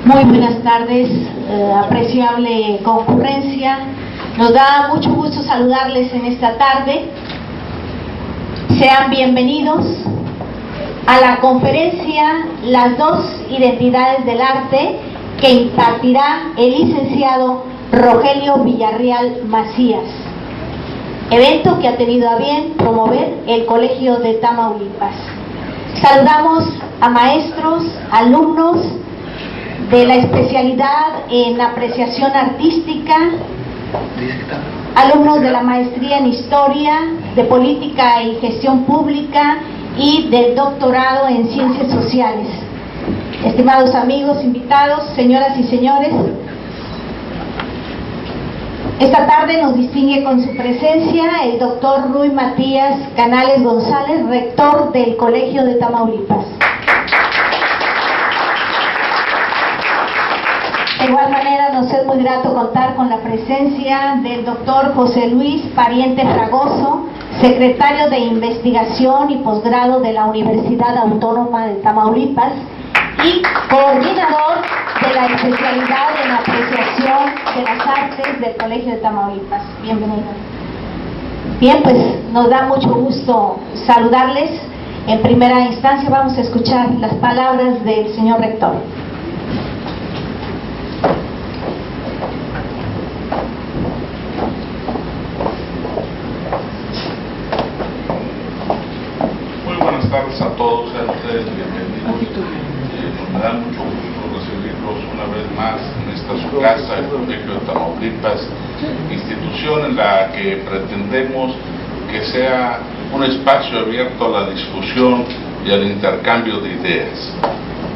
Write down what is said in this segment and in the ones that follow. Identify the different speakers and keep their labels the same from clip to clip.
Speaker 1: Muy buenas tardes, apreciable concurrencia. Nos da mucho gusto saludarles en esta tarde. Sean bienvenidos a la conferencia Las dos identidades del arte, que impartirá el licenciado Rogelio Villarreal Macías, evento que ha tenido a bien promover el Colegio de Tamaulipas. Saludamos a maestros, alumnos de la especialidad en apreciación artística, alumnos de la maestría en Historia, de Política y Gestión Pública y del doctorado en Ciencias Sociales. Estimados amigos, invitados, señoras y señores, esta tarde nos distingue con su presencia el doctor Rui Matías Canales González, rector del Colegio de Tamaulipas. De igual manera, nos es muy grato contar con la presencia del doctor José Luis Pariente Fragoso, secretario de Investigación y Posgrado de la Universidad Autónoma de Tamaulipas y coordinador de la especialidad en apreciación de las artes del Colegio de Tamaulipas. Bienvenido. Bien, pues nos da mucho gusto saludarles. En primera instancia vamos a escuchar las palabras del señor rector.
Speaker 2: A todos, sean ustedes bienvenidos. Me da mucho gusto recibirlos una vez más en esta su casa, el Colegio de Tamaulipas, institución en la que pretendemos que sea un espacio abierto a la discusión y al intercambio de ideas.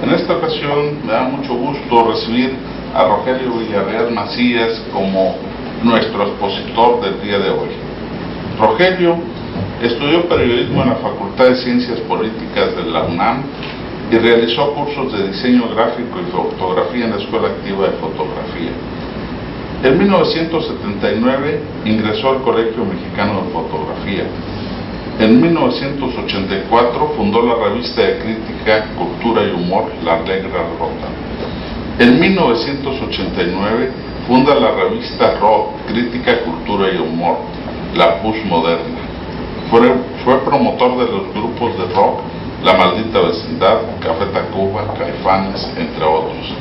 Speaker 2: En esta ocasión me da mucho gusto recibir a Rogelio Villarreal Macías como nuestro expositor del día de hoy. Rogelio estudió periodismo en la Facultad de Ciencias Políticas de la UNAM y realizó cursos de diseño gráfico y fotografía en la Escuela Activa de Fotografía. En 1979 ingresó al Colegio Mexicano de Fotografía. En 1984 fundó la revista de crítica, cultura y humor La Negra Rota. En 1989 funda la revista Rock, Crítica, Cultura y Humor, La Pus Moderna. Fue promotor de los grupos de rock La Maldita Vecindad, Café Tacuba, Caifanes, entre otros.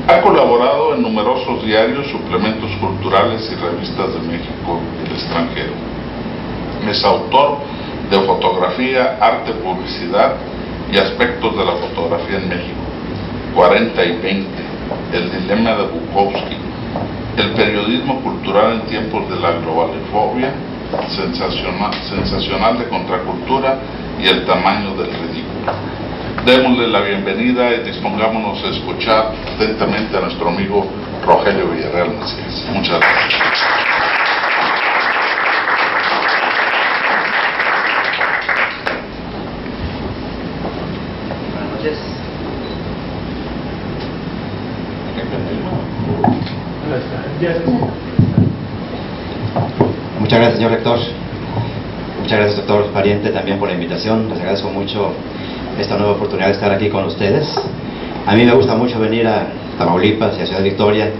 Speaker 2: Ha colaborado en numerosos diarios, suplementos culturales y revistas de México y el extranjero. Es autor de Fotografía, Arte, Publicidad y Aspectos de la Fotografía en México, 40 y 20, El Dilema de Bukowski, El Periodismo Cultural en Tiempos de la Globalofobia, sensacional de contracultura y El Tamaño del Ridículo. Démosle la bienvenida y dispongámonos a escuchar atentamente a nuestro amigo Rogelio Villarreal Macías. Muchas gracias.
Speaker 3: Buenas noches. Muchas gracias, señor rector. Muchas gracias, doctor Pariente, también por la invitación. Les agradezco mucho esta nueva oportunidad de estar aquí con ustedes. A mí me gusta mucho venir a Tamaulipas y a Ciudad Victoria,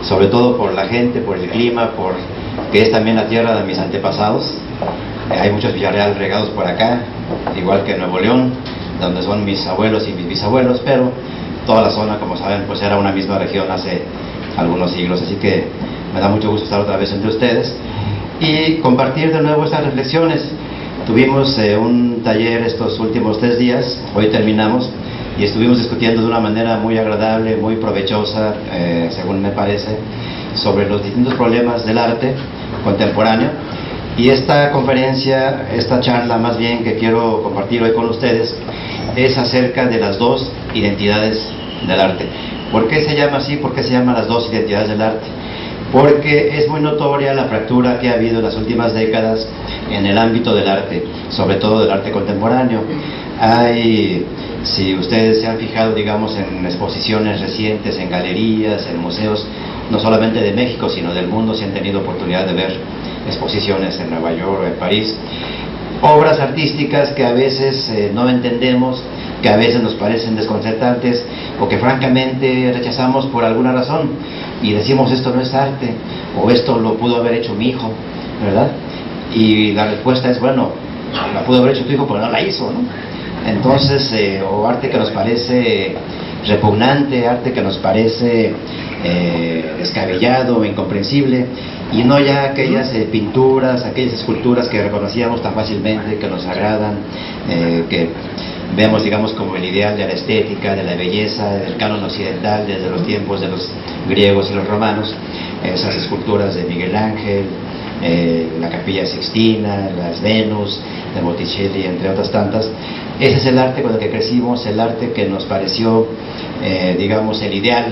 Speaker 3: sobre todo por la gente, por el clima, que es también la tierra de mis antepasados. Hay muchos Villarreal regados por acá, igual que en Nuevo León, donde son mis abuelos y mis bisabuelos, pero toda la zona, como saben, pues era una misma región hace algunos siglos. Así que me da mucho gusto estar otra vez entre ustedes y compartir de nuevo estas reflexiones. Tuvimos un taller estos últimos 3 días, hoy terminamos, y estuvimos discutiendo de una manera muy agradable, muy provechosa, según me parece, sobre los distintos problemas del arte contemporáneo. Y esta conferencia, esta charla más bien que quiero compartir hoy con ustedes, es acerca de las dos identidades del arte. ¿Por qué se llama así? ¿Por qué se llaman las dos identidades del arte? Porque es muy notoria la fractura que ha habido en las últimas décadas en el ámbito del arte, sobre todo del arte contemporáneo. Si ustedes se han fijado, digamos, en exposiciones recientes, en galerías, en museos, no solamente de México, sino del mundo, si han tenido oportunidad de ver exposiciones en Nueva York o en París, obras artísticas que a veces no entendemos que a veces nos parecen desconcertantes o que francamente rechazamos por alguna razón y decimos esto no es arte o esto lo pudo haber hecho mi hijo, ¿verdad? Y la respuesta es, bueno, la pudo haber hecho tu hijo pero no la hizo, ¿no? Entonces, o arte que nos parece repugnante, arte que nos parece descabellado, incomprensible, y no ya aquellas pinturas, aquellas esculturas que reconocíamos tan fácilmente, que nos agradan, que vemos, digamos, como el ideal de la estética, de la belleza, del canon occidental desde los tiempos de los griegos y los romanos, esas esculturas de Miguel Ángel, la Capilla Sixtina, las Venus de Botticelli, entre otras tantas. Ese es el arte con el que crecimos, el arte que nos pareció, digamos, el ideal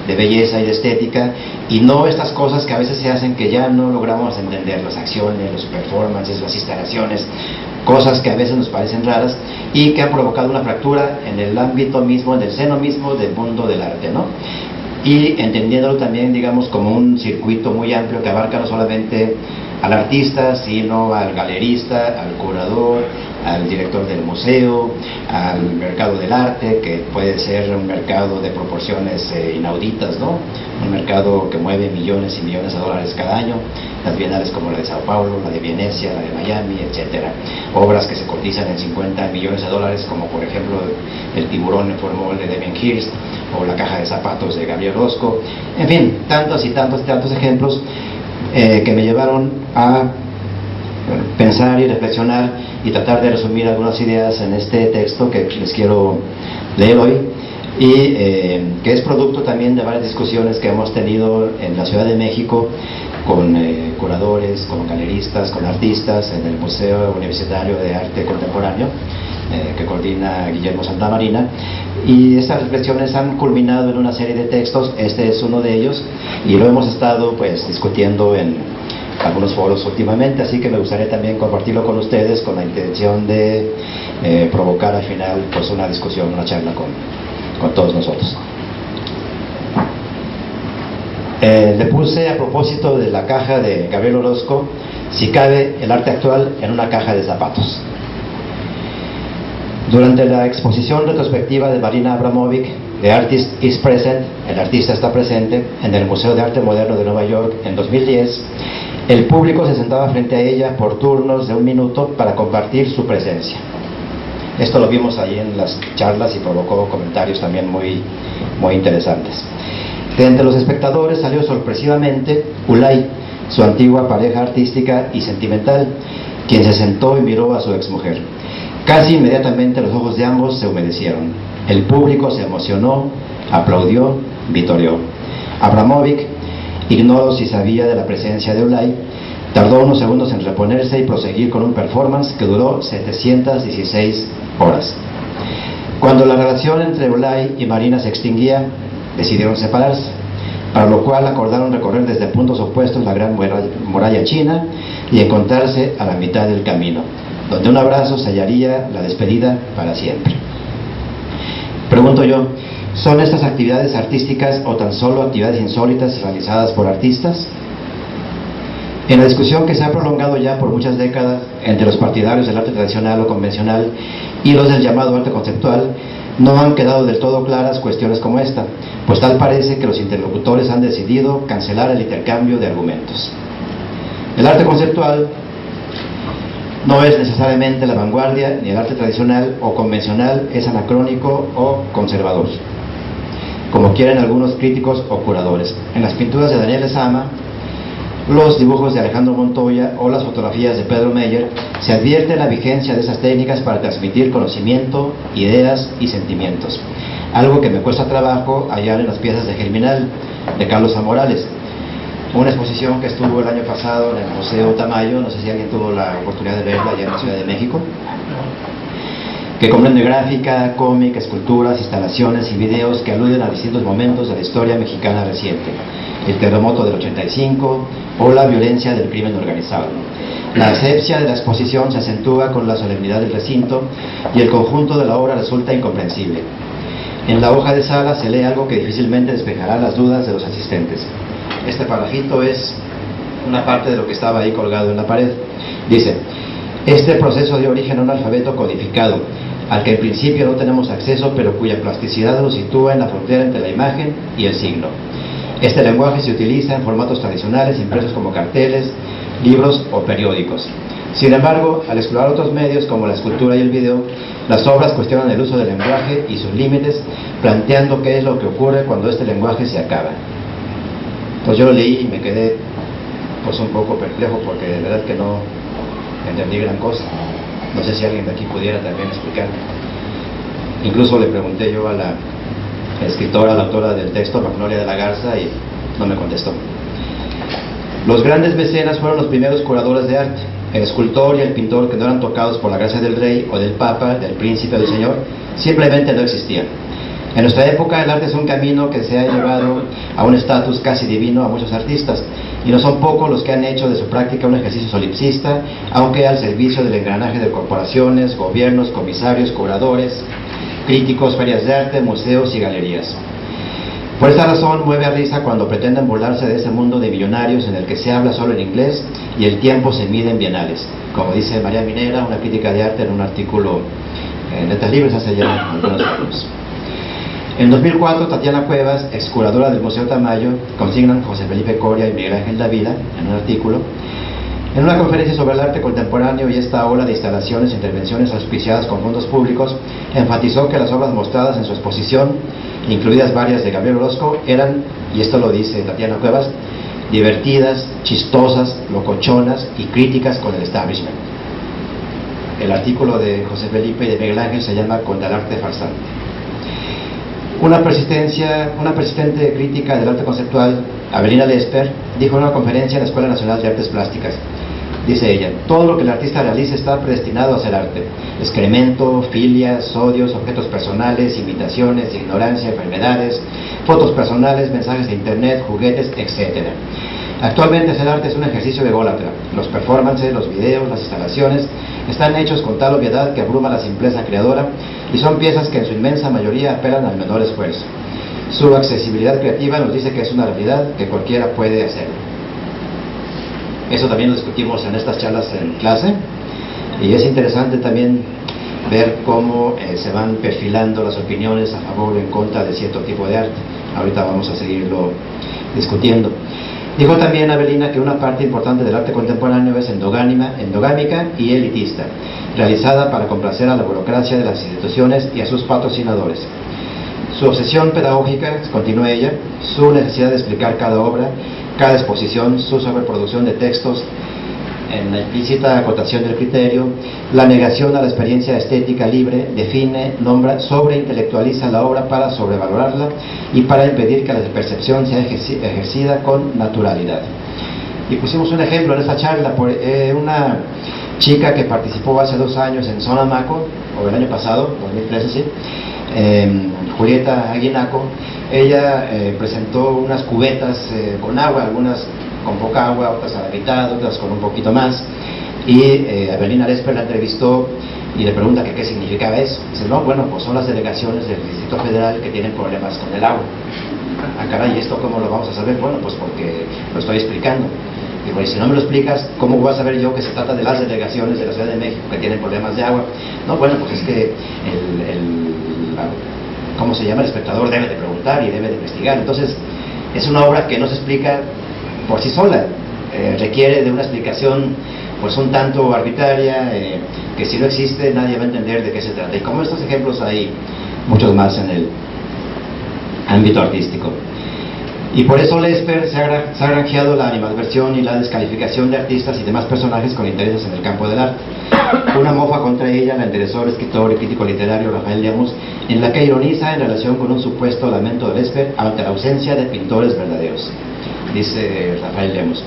Speaker 3: de belleza y de estética, y no estas cosas que a veces se hacen que ya no logramos entender, las acciones, los performances, las instalaciones, cosas que a veces nos parecen raras y que han provocado una fractura en el ámbito mismo, en el seno mismo del mundo del arte, ¿no? Y entendiéndolo también, digamos, como un circuito muy amplio que abarca no solamente al artista, sino al galerista, al curador, al director del museo, al mercado del arte, que puede ser un mercado de proporciones inauditas, ¿no? Un mercado que mueve millones y millones de dólares cada año, las bienales como la de Sao Paulo, la de Venecia, la de Miami, etcétera. Obras que se cotizan en 50 millones de dólares, como por ejemplo El tiburón en formol de Damien Hirst, o La caja de zapatos de Gabriel Orozco. En fin, tantos y tantos ejemplos que me llevaron a pensar y reflexionar y tratar de resumir algunas ideas en este texto que les quiero leer hoy, y que es producto también de varias discusiones que hemos tenido en la Ciudad de México con curadores, con galeristas, con artistas en el Museo Universitario de Arte Contemporáneo que coordina Guillermo Santamarina, y estas reflexiones han culminado en una serie de textos. Este es uno de ellos y lo hemos estado pues discutiendo en algunos foros últimamente, así que me gustaría también compartirlo con ustedes con la intención de provocar al final pues una discusión, una charla con todos nosotros. Le puse a propósito de la caja de Gabriel Orozco, si cabe el arte actual en una caja de zapatos. Durante la exposición retrospectiva de Marina Abramovic, The Artist is Present, el artista está presente, en el Museo de Arte Moderno de Nueva York en 2010, el público se sentaba frente a ella por turnos de 1 minuto para compartir su presencia. Esto lo vimos ahí en las charlas y provocó comentarios también muy interesantes. De entre los espectadores salió sorpresivamente Ulay, su antigua pareja artística y sentimental, quien se sentó y miró a su exmujer. Casi inmediatamente los ojos de ambos se humedecieron. El público se emocionó, aplaudió, vitoreó. Abramovic, ignoro si sabía de la presencia de Ulay, tardó unos segundos en reponerse y proseguir con un performance que duró 716 horas. Cuando la relación entre Ulay y Marina se extinguía, decidieron separarse, para lo cual acordaron recorrer desde puntos opuestos la gran muralla china y encontrarse a la mitad del camino, donde un abrazo sellaría la despedida para siempre. Pregunto yo, ¿son estas actividades artísticas o tan solo actividades insólitas realizadas por artistas? En la discusión que se ha prolongado ya por muchas décadas entre los partidarios del arte tradicional o convencional y los del llamado arte conceptual, no han quedado del todo claras cuestiones como esta, pues tal parece que los interlocutores han decidido cancelar el intercambio de argumentos. El arte conceptual no es necesariamente la vanguardia, ni el arte tradicional o convencional es anacrónico o conservador, como quieren algunos críticos o curadores. En las pinturas de Daniel Lezama, los dibujos de Alejandro Montoya o las fotografías de Pedro Meyer, se advierte la vigencia de esas técnicas para transmitir conocimiento, ideas y sentimientos, algo que me cuesta trabajo hallar en las piezas de Germinal, de Carlos A. Morales, una exposición que estuvo el año pasado en el Museo Tamayo, no sé si alguien tuvo la oportunidad de verla allá en la Ciudad de México, que comprende gráfica, cómic, esculturas, instalaciones y videos que aluden a distintos momentos de la historia mexicana reciente, el terremoto del 85 o la violencia del crimen organizado. La asepsia de la exposición se acentúa con la solemnidad del recinto y el conjunto de la obra resulta incomprensible. En la hoja de sala se lee algo que difícilmente despejará las dudas de los asistentes. Este parrafito es una parte de lo que estaba ahí colgado en la pared. Dice: este proceso dio origen a un alfabeto codificado, al que en principio no tenemos acceso, pero cuya plasticidad nos sitúa en la frontera entre la imagen y el signo. Este lenguaje se utiliza en formatos tradicionales, impresos como carteles, libros o periódicos. Sin embargo, al explorar otros medios como la escultura y el video, las obras cuestionan el uso del lenguaje y sus límites, planteando qué es lo que ocurre cuando este lenguaje se acaba. Pues yo lo leí y me quedé pues un poco perplejo, porque de verdad que no entendí gran cosa. No sé si alguien de aquí pudiera también explicarme. Incluso le pregunté yo a la escritora, la autora del texto, Magnolia de la Garza, y no me contestó. Los grandes mecenas fueron los primeros curadores de arte. El escultor y el pintor, que no eran tocados por la gracia del rey o del papa, del príncipe o del señor, simplemente no existían. En nuestra época el arte es un camino que se ha llevado a un estatus casi divino a muchos artistas, y no son pocos los que han hecho de su práctica un ejercicio solipsista, aunque al servicio del engranaje de corporaciones, gobiernos, comisarios, curadores, críticos, ferias de arte, museos y galerías. Por esta razón mueve a risa cuando pretenden burlarse de ese mundo de millonarios en el que se habla solo en inglés y el tiempo se mide en bienales, como dice María Minera, una crítica de arte, en un artículo en Letras Libres hace ya algunos años. En 2004, Tatiana Cuevas, ex curadora del Museo Tamayo, consignan José Felipe Coria y Miguel Ángel Dávila en un artículo. En una conferencia sobre el arte contemporáneo y esta ola de instalaciones e intervenciones auspiciadas con fondos públicos, enfatizó que las obras mostradas en su exposición, incluidas varias de Gabriel Orozco, eran, y esto lo dice Tatiana Cuevas, divertidas, chistosas, locochonas y críticas con el establishment. El artículo de José Felipe y de Miguel Ángel se llama Contra el arte farsante. Una persistente crítica del arte conceptual, Avelina Lesper, dijo en una conferencia en la Escuela Nacional de Artes Plásticas. Dice ella: todo lo que el artista realiza está predestinado a ser arte. Excremento, filias, odios, objetos personales, imitaciones, ignorancia, enfermedades, fotos personales, mensajes de internet, juguetes, etc. Actualmente hacer arte es un ejercicio ególatra. Los performances, los videos, las instalaciones están hechos con tal obviedad que abruma la simpleza creadora, y son piezas que en su inmensa mayoría apelan al menor esfuerzo. Su accesibilidad creativa nos dice que es una realidad que cualquiera puede hacer. Eso también lo discutimos en estas charlas en clase, y es interesante también ver cómo se van perfilando las opiniones a favor o en contra de cierto tipo de arte. Ahorita vamos a seguirlo discutiendo. Dijo también Avelina que una parte importante del arte contemporáneo es endogámica y elitista, realizada para complacer a la burocracia de las instituciones y a sus patrocinadores. Su obsesión pedagógica, continúa ella, su necesidad de explicar cada obra, cada exposición, su sobreproducción de textos, en la implícita acotación del criterio, la negación a la experiencia estética libre, define, nombra, sobreintelectualiza la obra para sobrevalorarla y para impedir que la percepción sea ejercida con naturalidad. Y pusimos un ejemplo en esta charla por una chica que participó hace 2 años en Sonamaco, o el año pasado, 2013, sí, Julieta Aguinaco. Ella presentó unas cubetas con agua, algunas con poca agua, otras a la mitad, otras con un poquito más, y Avelina Lesper la entrevistó y le pregunta que qué significaba eso. Dice: no, bueno, pues son las delegaciones del Distrito Federal que tienen problemas con el agua. Ah, caray, ¿y esto cómo lo vamos a saber? Bueno, pues porque lo estoy explicando. Digo: y si no me lo explicas, ¿cómo voy a saber yo que se trata de las delegaciones de la Ciudad de México que tienen problemas de agua? No, bueno, pues es que ¿cómo se llama? El espectador debe de preguntar y debe de investigar. Entonces, es una obra que no se explica por sí sola, requiere de una explicación pues un tanto arbitraria, que si no existe nadie va a entender de qué se trata. Y como estos ejemplos hay muchos más en el ámbito artístico. Y por eso Lesper se ha granjeado la animadversión y la descalificación de artistas y demás personajes con intereses en el campo del arte. Una mofa contra ella la enderezó el escritor y crítico literario Rafael Lemus, en la que ironiza en relación con un supuesto lamento de Lesper ante la ausencia de pintores verdaderos. Dice Rafael Lemus: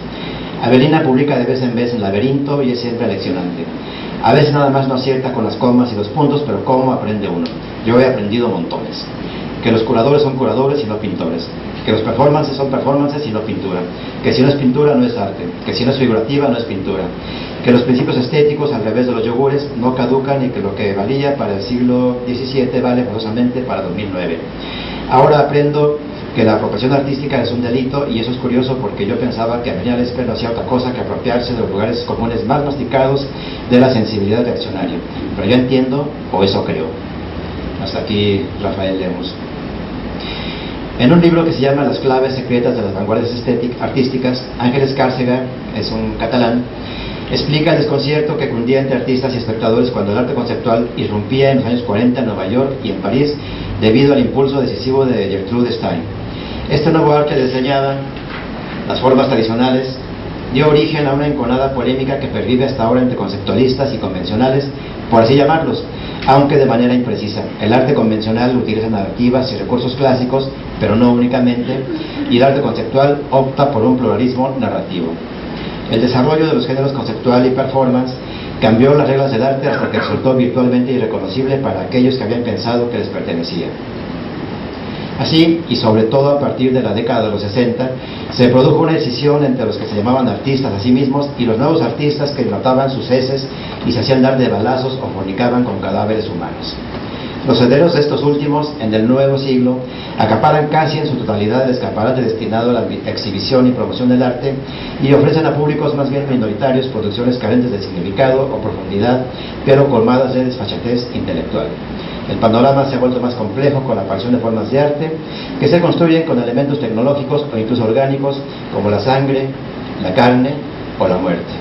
Speaker 3: Avelina publica de vez en vez en Laberinto y es siempre aleccionante. A veces nada más no acierta con las comas y los puntos, pero ¿cómo aprende uno? Yo he aprendido montones. Que los curadores son curadores y no pintores. Que los performances son performances y no pintura. Que si no es pintura no es arte. Que si no es figurativa no es pintura. Que los principios estéticos, al revés de los yogures, no caducan y que lo que valía para el siglo XVII vale forzosamente para 2009. Ahora aprendo que la apropiación artística es un delito, y eso es curioso porque yo pensaba que Avelina Lesper no hacía otra cosa que apropiarse de los lugares comunes más masticados de la sensibilidad reaccionaria. Pero yo entiendo, o eso creo. Hasta aquí Rafael Lemus. En un libro que se llama Las claves secretas de las vanguardias artísticas, Ángeles Cárcega, es un catalán, explica el desconcierto que cundía entre artistas y espectadores cuando el arte conceptual irrumpía en los años 40 en Nueva York y en París debido al impulso decisivo de Gertrude Stein. Este nuevo arte desdeñaba las formas tradicionales, dio origen a una enconada polémica que pervive hasta ahora entre conceptualistas y convencionales, por así llamarlos, aunque de manera imprecisa. El arte convencional utiliza narrativas y recursos clásicos, pero no únicamente, y el arte conceptual opta por un pluralismo narrativo. El desarrollo de los géneros conceptual y performance cambió las reglas del arte hasta que resultó virtualmente irreconocible para aquellos que habían pensado que les pertenecía. Así, y sobre todo a partir de la década de los 60, se produjo una decisión entre los que se llamaban artistas a sí mismos y los nuevos artistas que notaban sus heces y se hacían dar de balazos o fornicaban con cadáveres humanos. Los herederos de estos últimos, en el nuevo siglo, acaparan casi en su totalidad el escaparate destinado a la exhibición y promoción del arte y ofrecen a públicos más bien minoritarios producciones carentes de significado o profundidad, pero colmadas de desfachatez intelectual. El panorama se ha vuelto más complejo con la aparición de formas de arte que se construyen con elementos tecnológicos o incluso orgánicos como la sangre, la carne o la muerte.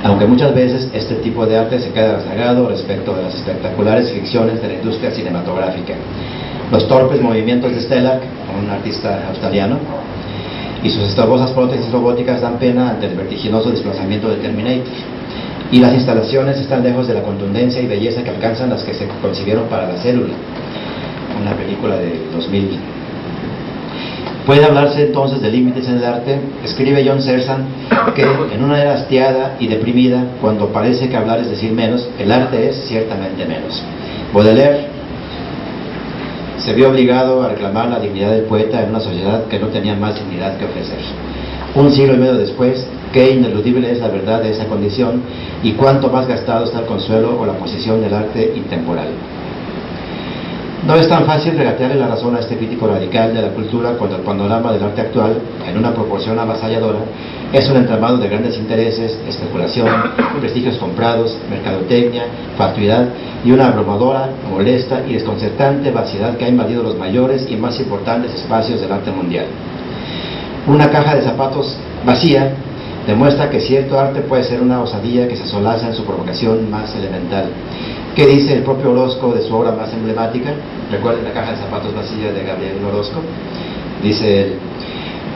Speaker 3: Aunque muchas veces este tipo de arte se queda rezagado respecto de las espectaculares ficciones de la industria cinematográfica. Los torpes movimientos de Stellar, un artista australiano, y sus estorbosas prótesis robóticas dan pena ante el vertiginoso desplazamiento de Terminator. Y las instalaciones están lejos de la contundencia y belleza que alcanzan las que se concibieron para La Célula, una película de 2000. Puede hablarse entonces de límites en el arte. Escribe John Searson que en una era hastiada y deprimida, cuando parece que hablar es decir menos, el arte es ciertamente menos. Baudelaire se vio obligado a reclamar la dignidad del poeta en una sociedad que no tenía más dignidad que ofrecer. Un siglo y medio después, qué ineludible es la verdad de esa condición y cuánto más gastado está el consuelo o la posición del arte intemporal. No es tan fácil regatearle la razón a este crítico radical de la cultura cuando el panorama del arte actual, en una proporción avasalladora, es un entramado de grandes intereses, especulación, prestigios comprados, mercadotecnia, fatuidad y una abrumadora, molesta y desconcertante vaciedad que ha invadido los mayores y más importantes espacios del arte mundial. Una caja de zapatos vacía demuestra que cierto arte puede ser una osadía que se solaza en su provocación más elemental. ¿Qué dice el propio Orozco de su obra más emblemática? Recuerden la caja de zapatos vacía de Gabriel Orozco. Dice él: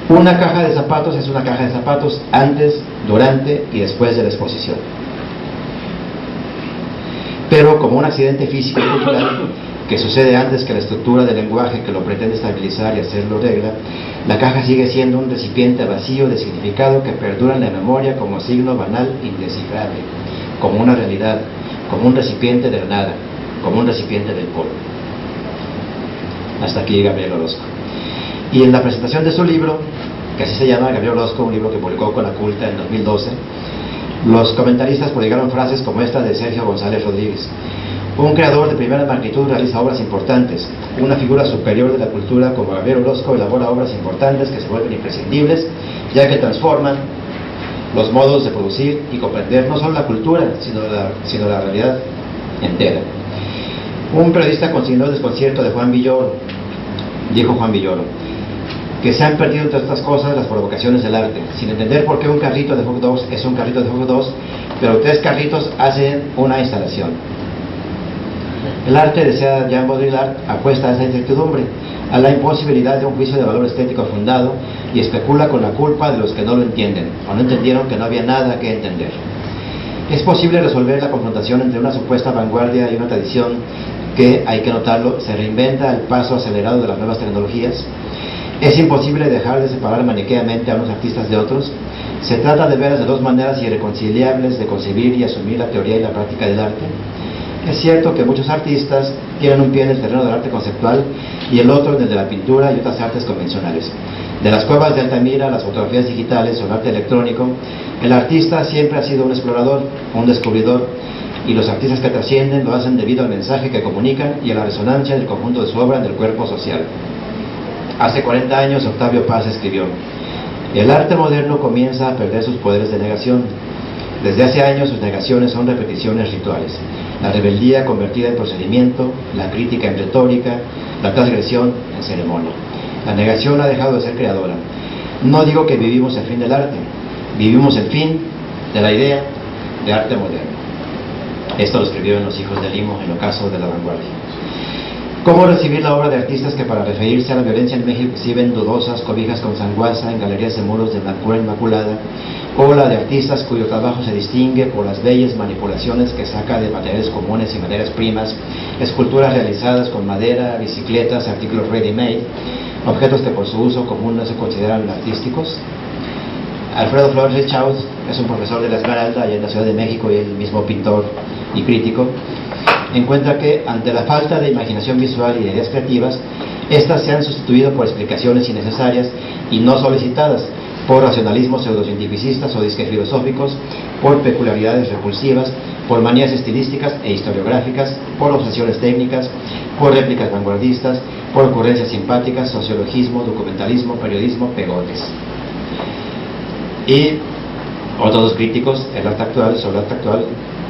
Speaker 3: una caja de zapatos es una caja de zapatos antes, durante y después de la exposición. Pero como un accidente físico y cultural que sucede antes que la estructura del lenguaje que lo pretende estabilizar y hacerlo regla, la caja sigue siendo un recipiente vacío de significado que perdura en la memoria como signo banal indescifrable, como una realidad, como un recipiente de la nada, como un recipiente del polvo. Hasta aquí Gabriel Orozco. Y en la presentación de su libro, que así se llama, Gabriel Orozco, un libro que publicó con La Culta en 2012, los comentaristas prodigaron frases como esta de Sergio González Rodríguez: un creador de primera magnitud realiza obras importantes. Una figura superior de la cultura como Gabriel Orozco elabora obras importantes que se vuelven imprescindibles, ya que transforman los modos de producir y comprender no solo la cultura, sino la realidad entera. Un periodista consignó el desconcierto de Juan Villoro. Dijo Juan Villoro que se han perdido entre otras cosas las provocaciones del arte, sin entender por qué un carrito de hot dogs es un carrito de hot dogs, pero 3 carritos hacen una instalación. El arte, desea Jean Baudrillard, apuesta a esa incertidumbre, a la imposibilidad de un juicio de valor estético fundado, y especula con la culpa de los que no lo entienden, o no entendieron que no había nada que entender. Es posible resolver la confrontación entre una supuesta vanguardia y una tradición que, hay que notarlo, se reinventa al paso acelerado de las nuevas tecnologías. Es imposible dejar de separar maniqueamente a unos artistas de otros. Se trata de veras de 2 maneras irreconciliables de concebir y asumir la teoría y la práctica del arte. Es cierto que muchos artistas tienen un pie en el terreno del arte conceptual y el otro en el de la pintura y otras artes convencionales. De las cuevas de Altamira, las fotografías digitales o el arte electrónico, el artista siempre ha sido un explorador, un descubridor, y los artistas que trascienden lo hacen debido al mensaje que comunican y a la resonancia del conjunto de su obra en el cuerpo social. Hace 40 años Octavio Paz escribió: el arte moderno comienza a perder sus poderes de negación. Desde hace años sus negaciones son repeticiones rituales. La rebeldía convertida en procedimiento, la crítica en retórica, la transgresión en ceremonia. La negación ha dejado de ser creadora. No digo que vivimos el fin del arte, vivimos el fin de la idea de arte moderno. Esto lo escribieron los hijos de Limo en Ocaso de la Vanguardia. ¿Cómo recibir la obra de artistas que para referirse a la violencia en México exhiben dudosas cobijas con sanguaza en galerías de muros de blancura inmaculada? O la de artistas cuyo trabajo se distingue por las bellas manipulaciones que saca de materiales comunes y materias primas, esculturas realizadas con madera, bicicletas, artículos ready-made, objetos que por su uso común no se consideran artísticos? Alfredo Flores Richaud es un profesor de la Esmeralda allá en la Ciudad de México y el mismo pintor y crítico. Encuentra que ante la falta de imaginación visual y de ideas creativas, estas se han sustituido por explicaciones innecesarias y no solicitadas, por racionalismos pseudocientificistas o disque filosóficos, por peculiaridades repulsivas, por manías estilísticas e historiográficas, por obsesiones técnicas, por réplicas vanguardistas, por ocurrencias simpáticas, sociologismo, documentalismo, periodismo, pegotes. Y otros dos críticos, sobre el arte actual,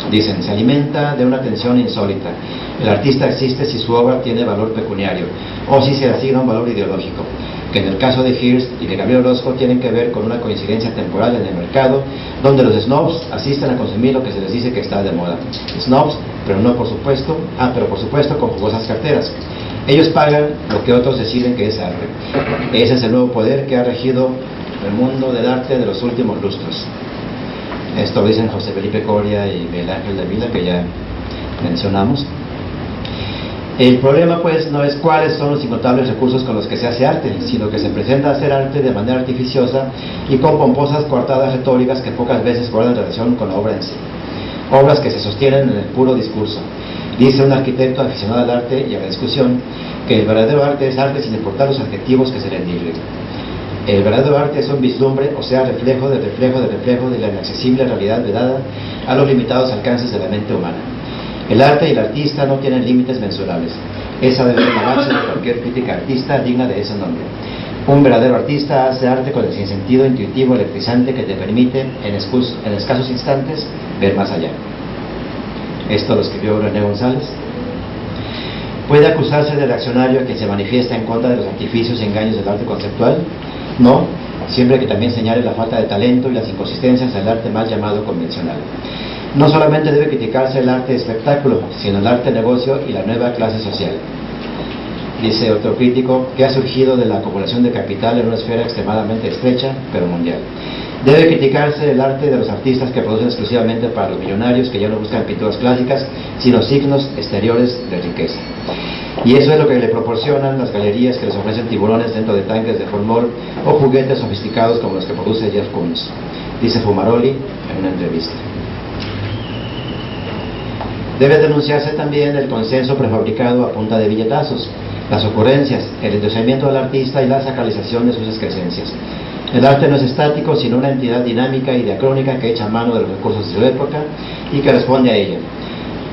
Speaker 3: dicen: se alimenta de una tensión insólita. El artista existe si su obra tiene valor pecuniario o si se le asigna un valor ideológico, que en el caso de Hearst y de Gabriel Orozco tienen que ver con una coincidencia temporal en el mercado, donde los snobs asisten a consumir lo que se les dice que está de moda. Snobs, pero por supuesto con jugosas carteras. Ellos pagan lo que otros deciden que es arte. Ese es el nuevo poder que ha regido el mundo del arte de los últimos lustros. Esto lo dicen José Felipe Coria y Miguel Ángel de Vila, que ya mencionamos. El problema pues no es cuáles son los incontables recursos con los que se hace arte, sino que se presenta a hacer arte de manera artificiosa y con pomposas coartadas retóricas que pocas veces guardan relación con la obra en sí. Obras que se sostienen en el puro discurso. Dice un arquitecto aficionado al arte y a la discusión que el verdadero arte es arte sin importar los adjetivos que se le diguen. El verdadero arte es un vislumbre, o sea, reflejo de la inaccesible realidad vedada a los limitados alcances de la mente humana. El arte y el artista no tienen límites mensurables. Esa debe ser la base de cualquier crítica artista digna de ese nombre. Un verdadero artista hace arte con el sinsentido intuitivo electrizante que te permite, en escasos instantes, ver más allá. Esto lo escribió René González. ¿Puede acusarse de reaccionario a quien se manifiesta en contra de los artificios y engaños del arte conceptual? No, siempre que también señale la falta de talento y las inconsistencias del arte mal llamado convencional. No solamente debe criticarse el arte de espectáculo, sino el arte de negocio y la nueva clase social. Dice otro crítico que ha surgido de la acumulación de capital en una esfera extremadamente estrecha, pero mundial. Debe criticarse el arte de los artistas que producen exclusivamente para los millonarios, que ya no buscan pinturas clásicas, sino signos exteriores de riqueza. Y eso es lo que le proporcionan las galerías que les ofrecen tiburones dentro de tanques de formol o juguetes sofisticados como los que produce Jeff Koons, dice Fumaroli en una entrevista. Debe denunciarse también el consenso prefabricado a punta de billetazos, las ocurrencias, el entusiasmamiento del artista y la sacralización de sus excrescencias. El arte no es estático, sino una entidad dinámica y diacrónica que echa mano de los recursos de su época y que responde a ella.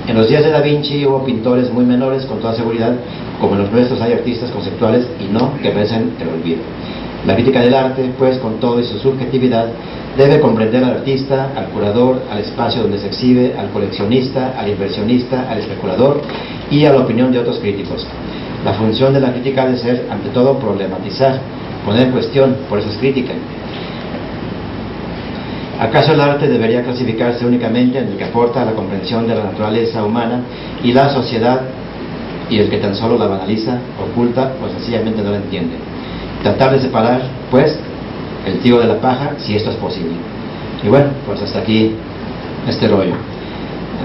Speaker 3: En los días de Da Vinci hubo pintores muy menores, con toda seguridad, como en los nuestros hay artistas conceptuales y no que merecen el olvido. La crítica del arte, pues, con todo y su subjetividad, debe comprender al artista, al curador, al espacio donde se exhibe, al coleccionista, al inversionista, al especulador y a la opinión de otros críticos. La función de la crítica debe ser, ante todo, problematizar, poner en cuestión, por eso es crítica. ¿Acaso el arte debería clasificarse únicamente en el que aporta a la comprensión de la naturaleza humana y la sociedad, y el que tan solo la banaliza, oculta o sencillamente no la entiende? Tratar de separar, pues, el trigo de la paja, si esto es posible. Y bueno, pues hasta aquí este rollo.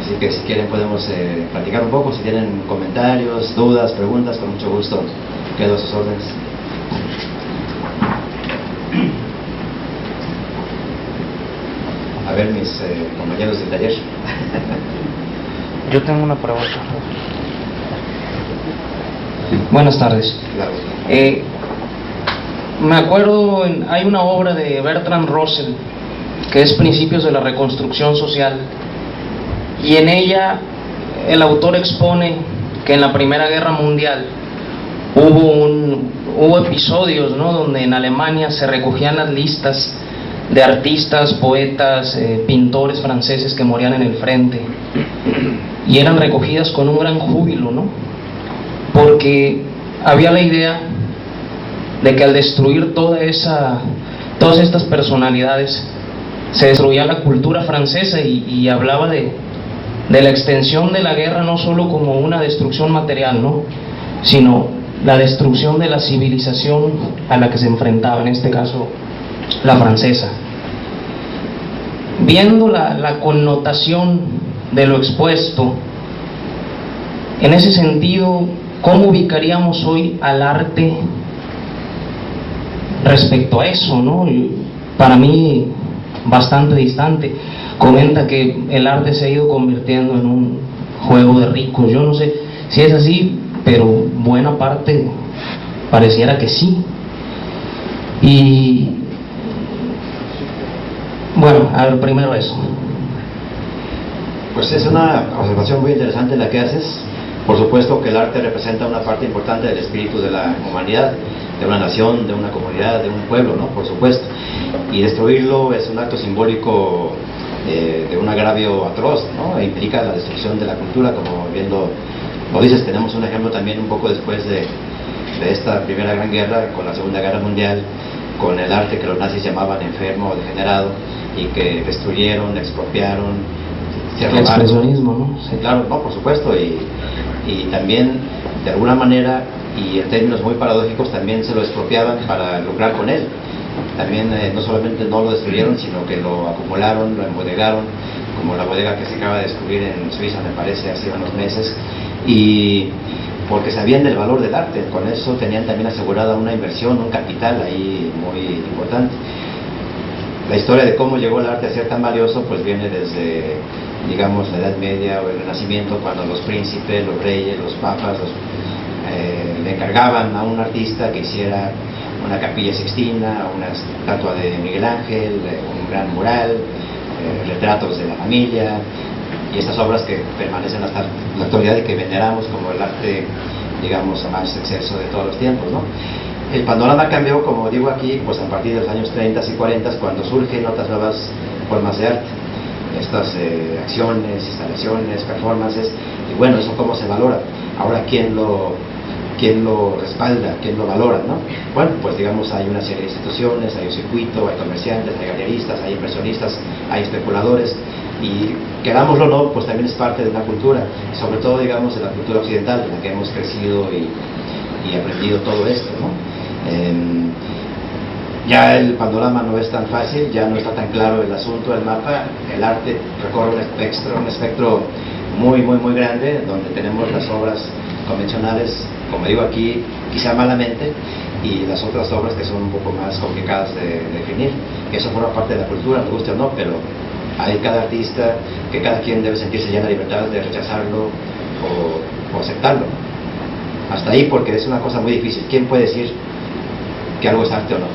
Speaker 3: Así que si quieren podemos platicar un poco, si tienen comentarios, dudas, preguntas, con mucho gusto quedo a sus órdenes. A ver, mis compañeros del taller.
Speaker 4: Yo tengo una pregunta. Buenas tardes.
Speaker 3: Claro.
Speaker 4: Me acuerdo, hay una obra de Bertrand Russell que es Principios de la Reconstrucción Social, y en ella el autor expone que en la Primera Guerra Mundial hubo episodios, ¿no?, donde en Alemania se recogían las listas de artistas, poetas, pintores franceses que morían en el frente, y eran recogidas con un gran júbilo, ¿no? Porque había la idea de que al destruir todas estas personalidades se destruía la cultura francesa, y hablaba de la extensión de la guerra no solo como una destrucción material, ¿no?, sino la destrucción de la civilización a la que se enfrentaba, en este caso la francesa. Viendo la connotación de lo expuesto, en ese sentido, ¿cómo ubicaríamos hoy al arte respecto a eso, ¿no? Para mí, bastante distante. Comenta que el arte se ha ido convirtiendo en un juego de ricos. Yo no sé si es así, pero buena parte pareciera que sí. Y bueno, a ver, primero eso.
Speaker 3: Pues es una observación muy interesante la que haces. Por supuesto que el arte representa una parte importante del espíritu de la humanidad, de una nación, de una comunidad, de un pueblo, ¿no? Por supuesto. Y destruirlo es un acto simbólico de un agravio atroz, ¿no? E implica la destrucción de la cultura, como bien lo dices. Tenemos un ejemplo también un poco después de esta primera gran guerra, con la Segunda Guerra Mundial, con el arte que los nazis llamaban enfermo o degenerado, y que destruyeron, expropiaron, se robaron.
Speaker 4: El expresionismo, ¿no?
Speaker 3: Sí, claro, no, por supuesto, y también de alguna manera, y en términos muy paradójicos, también se lo expropiaban para lucrar con él. También no solamente no lo destruyeron, sino que lo acumularon, lo embodegaron, como la bodega que se acaba de descubrir en Suiza, me parece, hace unos meses, y porque sabían del valor del arte. Con eso tenían también asegurada una inversión, un capital ahí muy importante. La historia de cómo llegó el arte a ser tan valioso pues viene desde, digamos, la Edad Media o el Renacimiento, cuando los príncipes, los reyes, los papas le encargaban a un artista que hiciera una capilla sixtina, una estatua de Miguel Ángel, un gran mural, retratos de la familia, y estas obras que permanecen hasta la actualidad y que veneramos como el arte, digamos, más excelso de todos los tiempos, ¿no? El panorama cambió, como digo aquí, pues a partir de los años 30 y 40, cuando surgen otras nuevas formas de arte, estas acciones, instalaciones, performances, y bueno, eso cómo se valora. Ahora, ¿quién lo respalda? ¿Quién lo valora, no? Bueno, pues digamos, hay una serie de instituciones, hay un circuito, hay comerciantes, hay galeristas, hay impresionistas, hay especuladores, y querámoslo o no, pues también es parte de una cultura, sobre todo, digamos, de la cultura occidental, en la que hemos crecido y aprendido todo esto, ¿no? Ya el panorama no es tan fácil, ya no está tan claro el asunto, el mapa. El arte recorre un espectro muy grande, donde tenemos las obras convencionales, como digo aquí, quizá malamente, y las otras obras que son un poco más complicadas de definir. Eso forma parte de la cultura, nos guste o no, pero hay cada artista que cada quien debe sentirse ya en la libertad de rechazarlo o aceptarlo. Hasta ahí, porque es una cosa muy difícil. ¿Quién puede decir que algo es arte o no?